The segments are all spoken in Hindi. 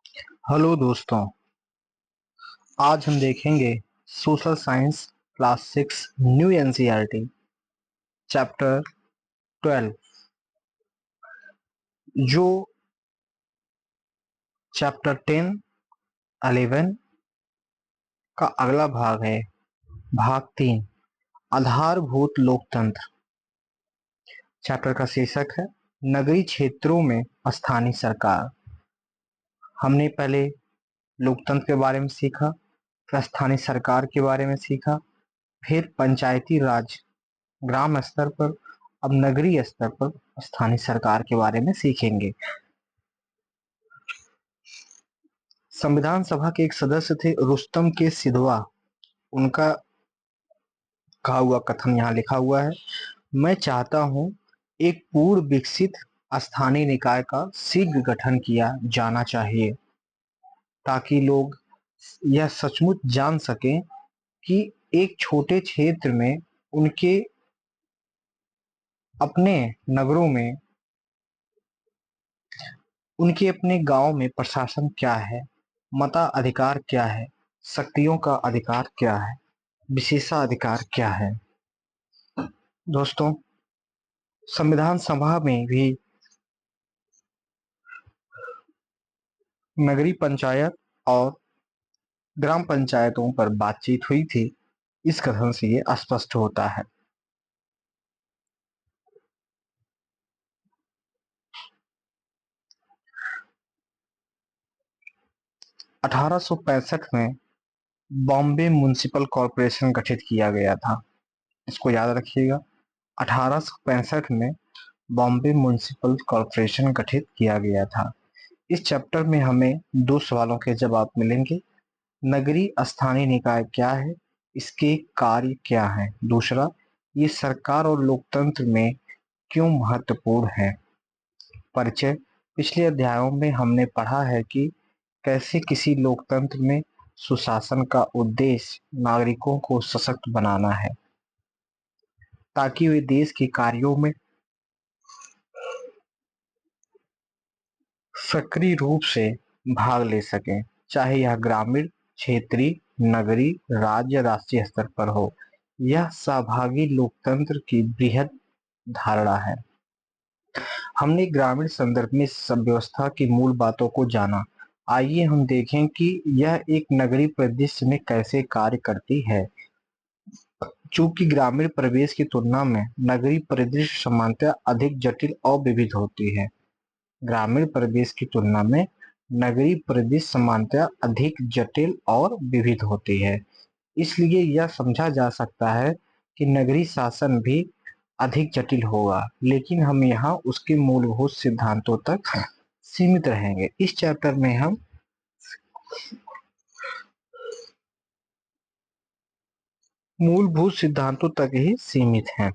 हेलो दोस्तों। आज हम देखेंगे social science class 6 new NCERT chapter 12 जो चैप्टर 10 11 का अगला भाग है। भाग 3 आधारभूत लोकतंत्र। चैप्टर का शीर्षक है नगरीय क्षेत्रों में स्थानीय सरकार। हमने पहले लोकतंत्र के बारे में सीखा, फिर स्थानीय सरकार के बारे में सीखा, फिर पंचायती राज ग्राम स्तर पर, अब नगरीय स्तर पर स्थानीय सरकार के बारे में सीखेंगे। संविधान सभा के एक सदस्य थे रुस्तम के सिधवा। उनका कहा हुआ कथन यहाँ लिखा हुआ है। मैं चाहता हूँ एक पूर्ण विकसित स्थानीय निकाय का शीघ्र गठन किया जाना चाहिए ताकि लोग यह सचमुच जान सकें कि एक छोटे क्षेत्र में उनके अपने नगरों में, उनके अपने गांव में प्रशासन क्या है, मताधिकार क्या है, शक्तियों का अधिकार क्या है, विशेषाधिकार क्या है। दोस्तों, संविधान सभा में भी नगरीय पंचायत और ग्राम पंचायतों पर बातचीत हुई थी। इस कथन से ये स्पष्ट होता है। 1865 में बॉम्बे म्युनिसिपल कॉरपोरेशन गठित किया गया था। इसको याद रखिएगा। 1865 में बॉम्बे म्युनिसिपल कॉरपोरेशन गठित किया गया था। इस चैप्टर में हमें दो सवालों के जवाब मिलेंगे। नगरीय स्थानीय निकाय क्या है, इसके कार्य क्या हैं। दूसरा, ये सरकार और लोकतंत्र में क्यों महत्वपूर्ण है। परिचय। पिछले अध्यायों में हमने पढ़ा है कि कैसे किसी लोकतंत्र में सुशासन का उद्देश्य नागरिकों को सशक्त बनाना है ताकि वे देश के कार्यों में सक्रिय रूप से भाग ले सकें, चाहे यह ग्रामीण, क्षेत्रीय, नगरीय, राज्य या राष्ट्रीय स्तर पर हो। यह सहभागी लोकतंत्र की बृहद धारणा है। हमने ग्रामीण संदर्भ में सब व्यवस्था की मूल बातों को जाना। आइए हम देखें कि यह एक नगरीय परिदृश्य में कैसे कार्य करती है। चूंकि ग्रामीण परिवेश की तुलना में नगरीय परिदृश्य सामान्यतः अधिक जटिल और विविध होती है। ग्रामीण परिवेश की तुलना में नगरीय परिदृश्य सामान्यतः अधिक जटिल और विविध होती है। इसलिए यह समझा जा सकता है कि नगरीय शासन भी अधिक जटिल होगा, लेकिन हम यहाँ उसके मूलभूत सिद्धांतों तक सीमित रहेंगे। इस चैप्टर में हम मूलभूत सिद्धांतों तक ही सीमित हैं।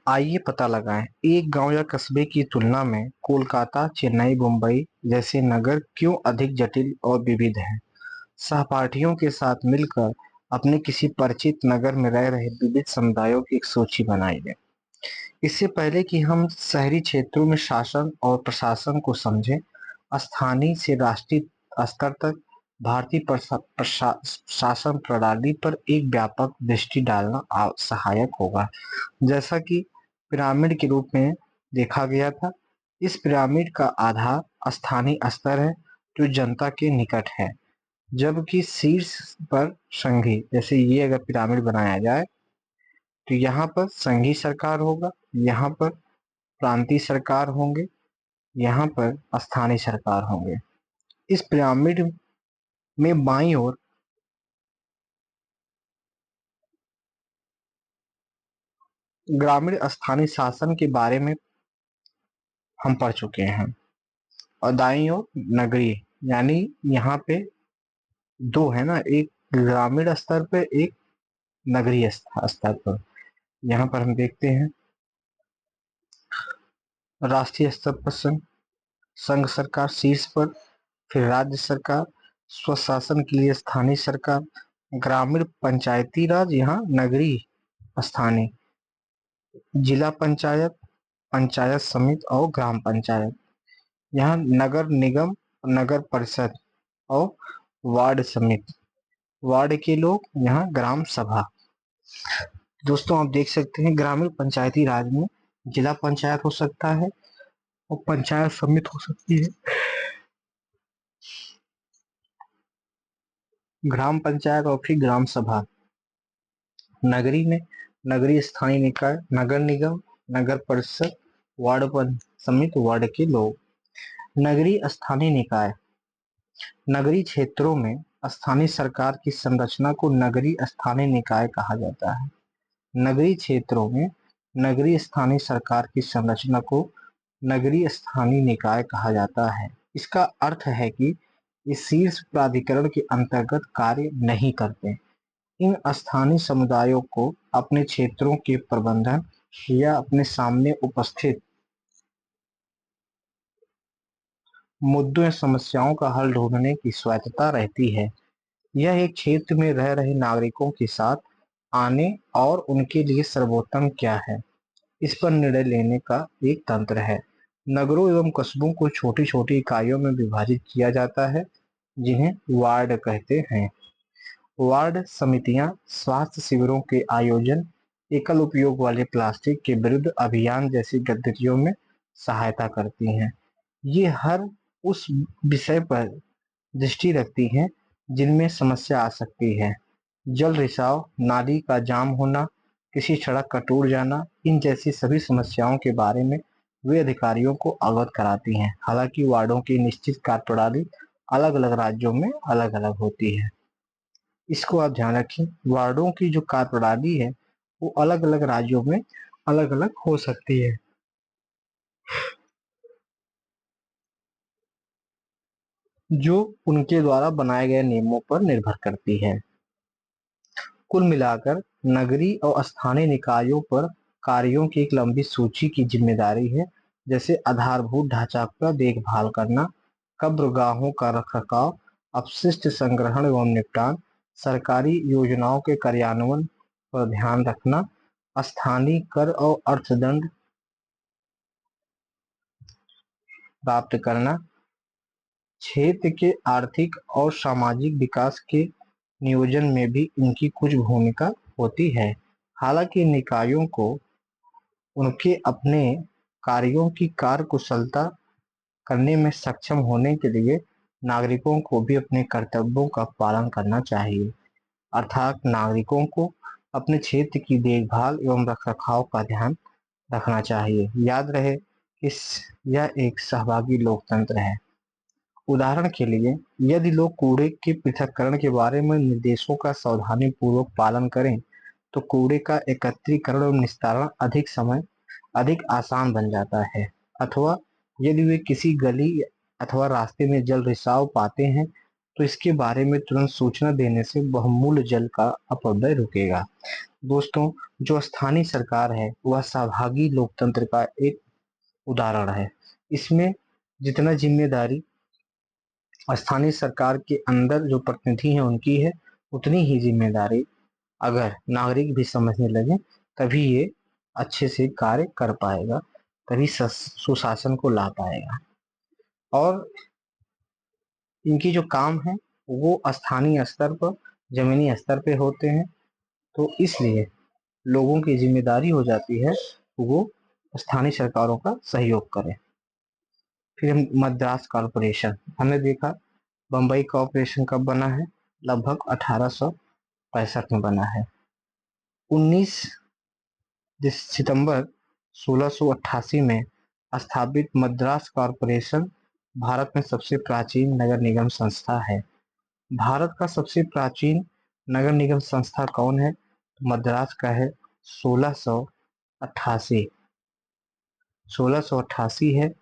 आइए पता लगाएं, एक गांव या कस्बे की तुलना में कोलकाता, चेन्नई, मुंबई जैसे नगर क्यों अधिक जटिल और विविध हैं। सहपाठियों के साथ मिलकर अपने किसी परिचित नगर में रह रहे विविध समुदायों की एक सूची बनाइए। इससे पहले कि हम शहरी क्षेत्रों में शासन और प्रशासन को समझें, स्थानीय से राष्ट्रीय स्तर तक भारतीय शासन प्रणाली पर एक व्यापक दृष्टि डालना सहायक होगा। जैसा कि पिरामिड के रूप में देखा गया था, इस पिरामिड का आधार स्थानीय स्तर है जो जनता के निकट है, जबकि शीर्ष पर संघी, जैसे ये अगर पिरामिड बनाया जाए तो यहाँ पर संघीय सरकार होगा, यहाँ पर प्रांतीय सरकार होंगे, यहाँ पर स्थानीय सरकार होंगे। इस पिरामिड में बाईं ओर ग्रामीण स्थानीय शासन के बारे में हम पढ़ चुके हैं और दाईं ओर नगरीय, यानी यहाँ पे दो है ना, एक ग्रामीण स्तर पे, एक नगरीय स्तर पर। यहाँ पर हम देखते हैं राष्ट्रीय स्तर पर संघ सरकार शीर्ष पर, फिर राज्य सरकार, स्वशासन के लिए स्थानीय सरकार, ग्रामीण पंचायती राज, यहाँ नगरीय स्थानीय, जिला पंचायत, पंचायत समिति और ग्राम पंचायत, यहाँ नगर निगम नगर परिषद और वार्ड समिति। वार्ड के लोग, यहाँ ग्राम सभा। दोस्तों आप देख सकते हैं ग्रामीण पंचायती राज में जिला पंचायत हो सकता है और पंचायत समिति हो सकती है। ग्राम पंचायत और फिर ग्राम सभा। नगरी में नगरीय स्थानीय निकाय, नगर निगम, नगर परिषद, वार्ड समिति, वार्ड के लोग। नगरीय स्थानीय निकाय। नगरीय क्षेत्रों में स्थानीय सरकार की संरचना को नगरीय स्थानीय निकाय कहा जाता है। नगरीय क्षेत्रों में नगरीय स्थानीय सरकार की संरचना को नगरीय स्थानीय निकाय कहा जाता है। इसका अर्थ है कि ये शीर्ष प्राधिकरण के अंतर्गत कार्य नहीं करते। इन स्थानीय समुदायों को अपने क्षेत्रों के प्रबंधन या अपने सामने उपस्थित मुद्दों या समस्याओं का हल ढूंढने की स्वायत्तता रहती है। यह एक क्षेत्र में रह रहे नागरिकों के साथ आने और उनके लिए सर्वोत्तम क्या है, इस पर निर्णय लेने का एक तंत्र है। नगरों एवं कस्बों को छोटी छोटी इकाइयों में विभाजित किया जाता है, जिन्हें वार्ड कहते हैं। वार्ड समितियां स्वास्थ्य शिविरों के आयोजन, एकल उपयोग वाले प्लास्टिक के विरुद्ध अभियान जैसी गतिविधियों में सहायता करती हैं। ये हर उस विषय पर दृष्टि रखती हैं जिनमें समस्या आ सकती है। जल रिसाव, नाली का जाम होना, किसी सड़क का टूट जाना, इन जैसी सभी समस्याओं के बारे में वे अधिकारियों को अवगत कराती हैं। हालांकि वार्डों की निश्चित कार्यप्रणाली अलग अलग राज्यों में अलग अलग होती है। इसको आप ध्यान रखें, वार्डों की जो कार्यप्रणाली है वो अलग अलग राज्यों में अलग अलग हो सकती है। जो उनके द्वारा बनाए गए नियमों पर निर्भर करती है। कुल मिलाकर नगरीय और स्थानीय निकायों पर कार्यों की एक लंबी सूची की जिम्मेदारी है, जैसे आधारभूत ढांचा का देखभाल करना, कब्रगाहों का रखरखाव, अपशिष्ट संग्रहण एवं निपटान, सरकारी योजनाओं के कार्यान्वयन पर ध्यान रखना, स्थानीय कर और अर्थदंड प्राप्त करना, क्षेत्र के आर्थिक और सामाजिक विकास के नियोजन में भी इनकी कुछ भूमिका होती है। हालांकि निकायों को उनके अपने कार्यों की कार्यकुशलता करने में सक्षम होने के लिए नागरिकों को भी अपने कर्तव्यों का पालन करना चाहिए। अर्थात नागरिकों को अपने क्षेत्र की देखभाल एवं रखरखाव का ध्यान रखना चाहिए। याद रहे इस यह एक सहभागी लोकतंत्र है। उदाहरण के लिए, यदि लोग कूड़े के पृथक्करण के बारे में निर्देशों का सावधानीपूर्वक पालन करें, तो कूड़े का एकत्रीकरण और निस्तारण अधिक आसान बन जाता है। अथवा यदि वे किसी गली अथवा रास्ते में जल रिसाव पाते हैं, तो इसके बारे में तुरंत सूचना देने से बहुमूल्य जल का अपव्यय रुकेगा। दोस्तों, जो स्थानीय सरकार है वह सहभागी लोकतंत्र का एक उदाहरण है। इसमें जितना जिम्मेदारी स्थानीय सरकार के अंदर जो प्रतिनिधि हैं उनकी है, उतनी ही जिम्मेदारी अगर नागरिक भी समझने लगे तभी ये अच्छे से कार्य कर पाएगा, तभी सुशासन को ला पाएगा। और इनकी जो काम है वो स्थानीय स्तर पर, जमीनी स्तर पे होते हैं, तो इसलिए लोगों की जिम्मेदारी हो जाती है वो स्थानीय सरकारों का सहयोग करें। फिर मद्रास कॉरपोरेशन, हमने देखा बम्बई कॉरपोरेशन कब बना है, लगभग 1865 में बना है। 19 सितंबर 1688 में स्थापित मद्रास कॉरपोरेशन भारत में सबसे प्राचीन नगर निगम संस्था है। भारत का सबसे प्राचीन नगर निगम संस्था कौन है? मद्रास का है। 1688 1688 है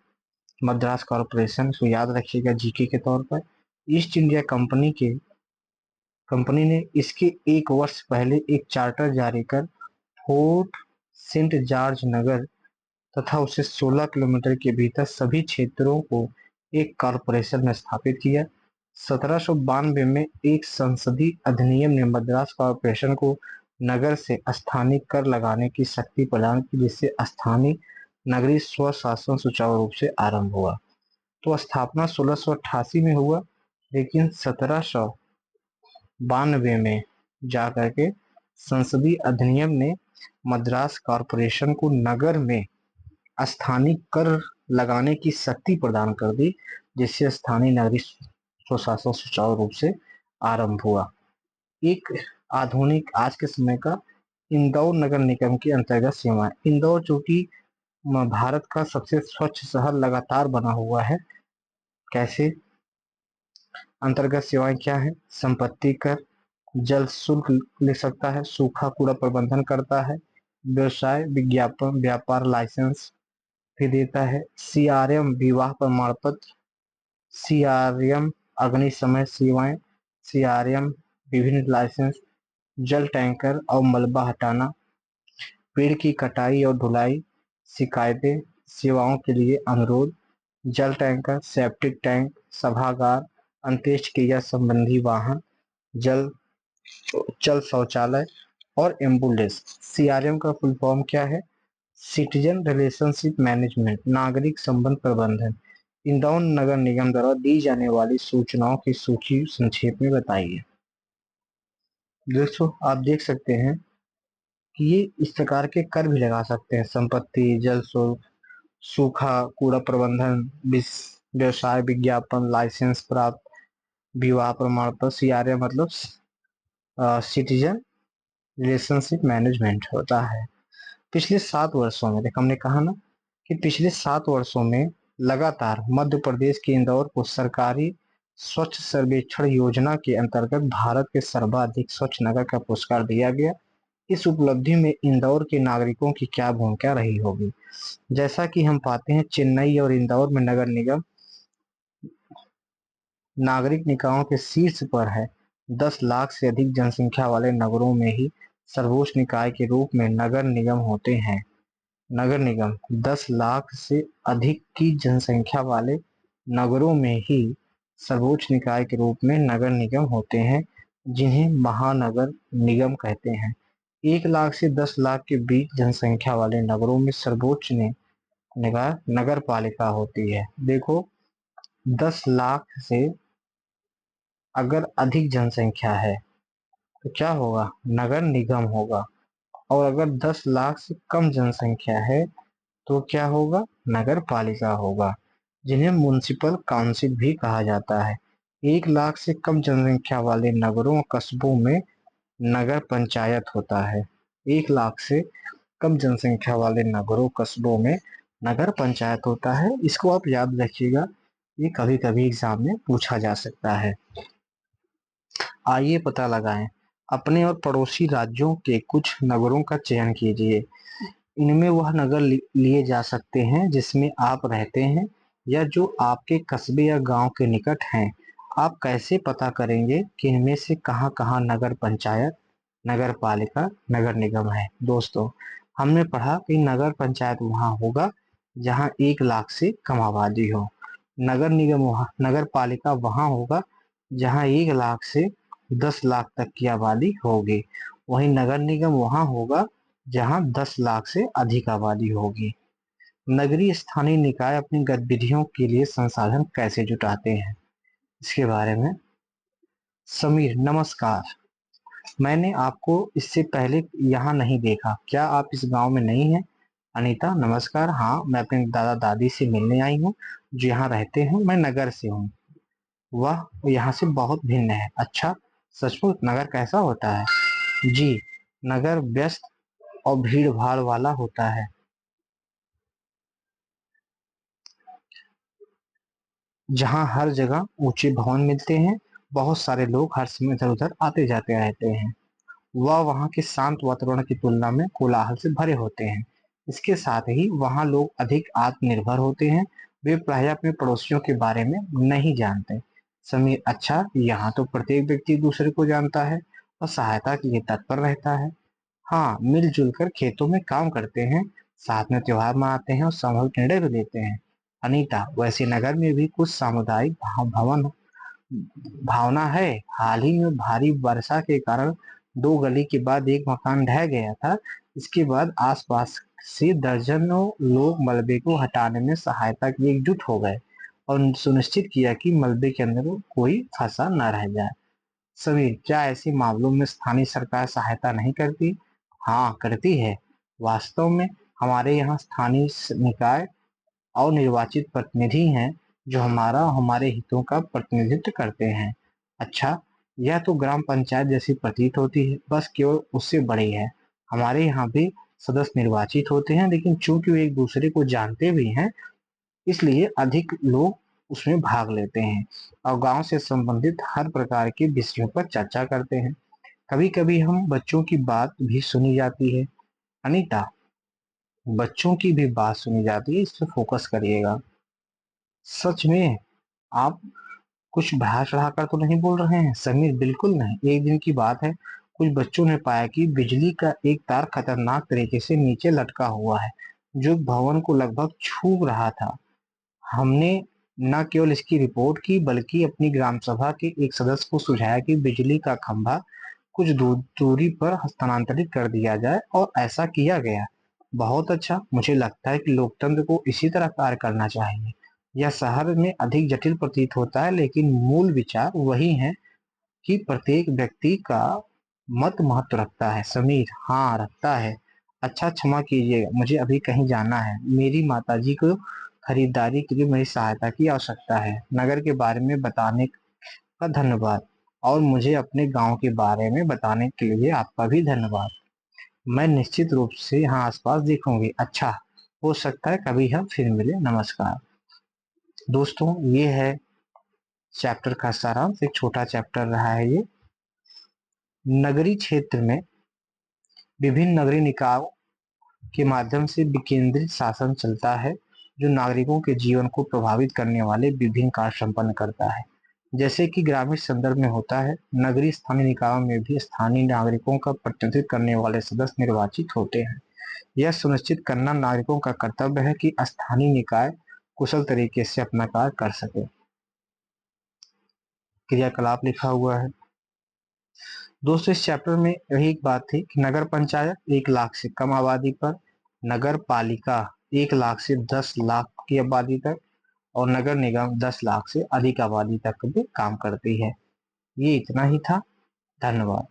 मद्रास कॉरपोरेशन। इसको याद रखिएगा जीके के तौर पर। ईस्ट इंडिया कंपनी ने इसके एक वर्ष पहले एक चार्टर जारी कर फोर्ट सेंट जॉर्ज नगर तथा उसे 16 किलोमीटर के भीतर सभी क्षेत्रों को एक कॉरपोरेशन में स्थापित किया। 1792 में एक संसदीय अधिनियम ने मद्रास कॉरपोरेशन को नगर से स्थानीय कर लगाने की शक्ति प्रदान की, जिससे स्थानीय नगरीय स्वशासन सुचारू रूप से आरंभ हुआ। तो स्थापना 1688 में हुआ, लेकिन 1792 में जाकर के संसदीय अधिनियम ने मद्रास कॉरपोरेशन को नगर में स्थानीय कर लगाने की शक्ति प्रदान कर दी, जिससे स्थानीय नागरिक स्वशासन सुचारू रूप से आरंभ हुआ। एक आधुनिक आज के समय का इंदौर नगर निगम के अंतर्गत सेवाएं। इंदौर जो कि भारत का सबसे स्वच्छ शहर लगातार बना हुआ है। कैसे? अंतर्गत सेवाएं क्या है? संपत्ति कर, जल शुल्क ले सकता है, सूखा कूड़ा प्रबंधन करता है, व्यवसाय विज्ञापन व्यापार लाइसेंस भी देता है, सीआरएम विवाह प्रमाण पत्र, सीआरएम अग्निशमन सेवाएं, सीआरएम विभिन्न लाइसेंस, जल टैंकर और मलबा हटाना, पेड़ की कटाई और ढुलाई, शिकायतें सेवाओं के लिए अनुरोध, जल टैंकर, सेप्टिक टैंक, सभागार, अंत्येष्टि क्रिया संबंधी वाहन, जल चल शौचालय और एम्बुलेंस। सीआरएम का फुल फॉर्म क्या है? सिटीजन रिलेशनशिप मैनेजमेंट, नागरिक संबंध प्रबंधन। इंदौर नगर निगम द्वारा दी जाने वाली सूचनाओं की सूची संक्षेप में बताइए। दोस्तों आप देख सकते हैं कि ये इस प्रकार के कर भी लगा सकते हैं: संपत्ति, जल शुल्क, सूखा कूड़ा प्रबंधन, व्यवसाय विज्ञापन लाइसेंस प्राप्त, विवाह प्रमाण पत्र। सीआरए मतलब सिटीजन रिलेशनशिप मैनेजमेंट होता है। पिछले 7 वर्षों में देखो, हमने कहा ना कि पिछले 7 वर्षों में लगातार मध्य प्रदेश के इंदौर को सरकारी स्वच्छ सर्वेक्षण योजना के अंतर्गत भारत के सर्वाधिक स्वच्छ नगर का पुरस्कार दिया गया। इस उपलब्धि में इंदौर के नागरिकों की क्या भूमिका रही होगी? जैसा कि हम पाते हैं, चेन्नई और इंदौर में नगर निगम नागरिक निकायों के शीर्ष पर है। 10 लाख से अधिक जनसंख्या वाले नगरों में ही सर्वोच्च निकाय के रूप में नगर निगम होते हैं। नगर निगम 10 लाख से अधिक की जनसंख्या वाले नगरों में ही सर्वोच्च निकाय के रूप में नगर निगम होते हैं, जिन्हें महानगर निगम कहते हैं। 1 लाख से 10 लाख के बीच जनसंख्या वाले नगरों में सर्वोच्च निकाय नगर पालिका होती है। देखो, 10 लाख से अगर अधिक जनसंख्या है तो क्या होगा? नगर निगम होगा। और अगर 10 लाख से कम जनसंख्या है तो क्या होगा? नगर पालिका होगा, जिन्हें म्युनिसिपल काउंसिल भी कहा जाता है। 1 लाख से कम जनसंख्या वाले नगरों और कस्बों में नगर पंचायत होता है। 1 लाख से कम जनसंख्या वाले नगरों कस्बों में नगर पंचायत होता है। इसको आप याद रखिएगा, ये कभी कभी एग्जाम में पूछा जा सकता है। आइए पता लगाएं। अपने और पड़ोसी राज्यों के कुछ नगरों का चयन कीजिए। इनमें वह नगर लिए जा सकते हैं जिसमें आप रहते हैं या जो आपके कस्बे या गांव के निकट हैं। आप कैसे पता करेंगे कि इनमें से कहां-कहां नगर पंचायत, नगर पालिका, नगर निगम है? दोस्तों, हमने पढ़ा कि नगर पंचायत वहां होगा जहां 1 लाख से कम आबादी हो। नगर निगम नगर पालिका वहां होगा जहां 1 लाख से 10 लाख तक की आबादी होगी। वहीं नगर निगम वहां होगा जहां 10 लाख से अधिक आबादी होगी। नगरीय स्थानीय निकाय अपनी गतिविधियों के लिए संसाधन कैसे जुटाते हैं, इसके बारे में। समीर नमस्कार, मैंने आपको इससे पहले यहाँ नहीं देखा, क्या आप इस गांव में नहीं हैं? अनीता नमस्कार, हाँ मैं अपने दादा दादी से मिलने आई हूँ जो यहाँ रहते हैं। मैं नगर से हूँ। वह यहाँ से बहुत भिन्न है। अच्छा, सचमुच? नगर कैसा होता है? जी, नगर व्यस्त और भीड़ भाड़ वाला होता है। जहाँ हर जगह ऊंचे भवन मिलते हैं, बहुत सारे लोग हर समय इधर उधर आते जाते रहते हैं। वह वहाँ के शांत वातावरण की तुलना में कोलाहल से भरे होते हैं। इसके साथ ही वहाँ लोग अधिक आत्मनिर्भर होते हैं। वे प्रायः अपने पड़ोसियों के बारे में नहीं जानते। समीर अच्छा, यहाँ तो प्रत्येक व्यक्ति दूसरे को जानता है और सहायता के लिए तत्पर रहता है। हाँ, मिलजुल कर खेतों में काम करते हैं, साथ में त्योहार मनाते हैं और सामूहिक निर्णय भी लेते हैं। अनीता वैसे नगर में भी कुछ सामुदायिक भवन भावना है। हाल ही में भारी वर्षा के कारण 2 गली के बाद एक मकान ढह गया था। इसके बाद आसपास से दर्जनों लोग मलबे को हटाने में सहायता के लिए एकजुट हो गए और सुनिश्चित किया कि मलबे के अंदर कोई फंसा न रह जाए। समीर, क्या ऐसे मामलों में स्थानीय सरकार सहायता नहीं करती? हाँ, करती है। वास्तव में हमारे यहाँ स्थानीय निकाय और निर्वाचित प्रतिनिधि हैं जो हमारे हितों का प्रतिनिधित्व करते हैं। अच्छा, यह तो ग्राम पंचायत जैसी प्रतीत होती है, बस केवल उससे बड़ी है। हमारे यहाँ भी सदस्य निर्वाचित होते हैं, लेकिन चूंकि वे एक दूसरे को जानते भी हैं, इसलिए अधिक लोग उसमें भाग लेते हैं और गांव से संबंधित हर प्रकार के विषयों पर चर्चा करते हैं। कभी कभी हम बच्चों की बात भी सुनी जाती है। अनीता, बच्चों की भी बात सुनी जाती है, इस पर फोकस करिएगा। सच में? आप कुछ बढ़ा चढ़ा कर तो नहीं बोल रहे हैं? समीर, बिल्कुल नहीं। एक दिन की बात है, कुछ बच्चों ने पाया कि बिजली का एक तार खतरनाक तरीके से नीचे लटका हुआ है, जो भवन को लगभग छू रहा था। हमने न केवल इसकी रिपोर्ट की, बल्कि अपनी ग्राम सभा के एक सदस्य को सुझाया कि बिजली का खंभा कुछ दूरी पर स्थानांतरित कर दिया जाए, और ऐसा किया गया। बहुत अच्छा। मुझे लगता है कि लोकतंत्र को इसी तरह कार्य करना चाहिए। यह शहर में अधिक जटिल प्रतीत होता है, लेकिन मूल विचार वही है कि प्रत्येक व्यक्ति का मत महत्व रखता है। समीर, हाँ, रखता है। अच्छा, क्षमा कीजिएगा, मुझे अभी कहीं जाना है। मेरी माताजी को खरीदारी के लिए मेरी सहायता की आवश्यकता है। नगर के बारे में बताने का धन्यवाद, और मुझे अपने गांव के बारे में बताने के लिए आपका भी धन्यवाद। मैं निश्चित रूप से यहाँ आसपास देखूंगी। अच्छा, हो सकता है कभी हम फिर मिले। नमस्कार। दोस्तों, ये है चैप्टर का सारांश। एक छोटा चैप्टर रहा है ये। नगरीय क्षेत्र में विभिन्न नगरीय निकायों के माध्यम से विकेंद्रित शासन चलता है, जो नागरिकों के जीवन को प्रभावित करने वाले विभिन्न कार्य संपन्न करता है। जैसे कि ग्रामीण संदर्भ में होता है, नगरीय स्थानीय निकायों में भी स्थानीय नागरिकों का प्रतिनिधित्व करने वाले सदस्य निर्वाचित होते हैं। यह सुनिश्चित करना नागरिकों का कर्तव्य है कि स्थानीय निकाय कुशल तरीके से अपना कार्य कर सके। क्रियाकलाप लिखा हुआ है। दोस्तों, इस चैप्टर में यही एक बात थी कि नगर पंचायत 1 लाख से कम आबादी पर, नगर पालिका 1 लाख से 10 लाख की आबादी तक, और नगर निगम 10 लाख से अधिक आबादी तक भी काम करती है। ये इतना ही था। धन्यवाद।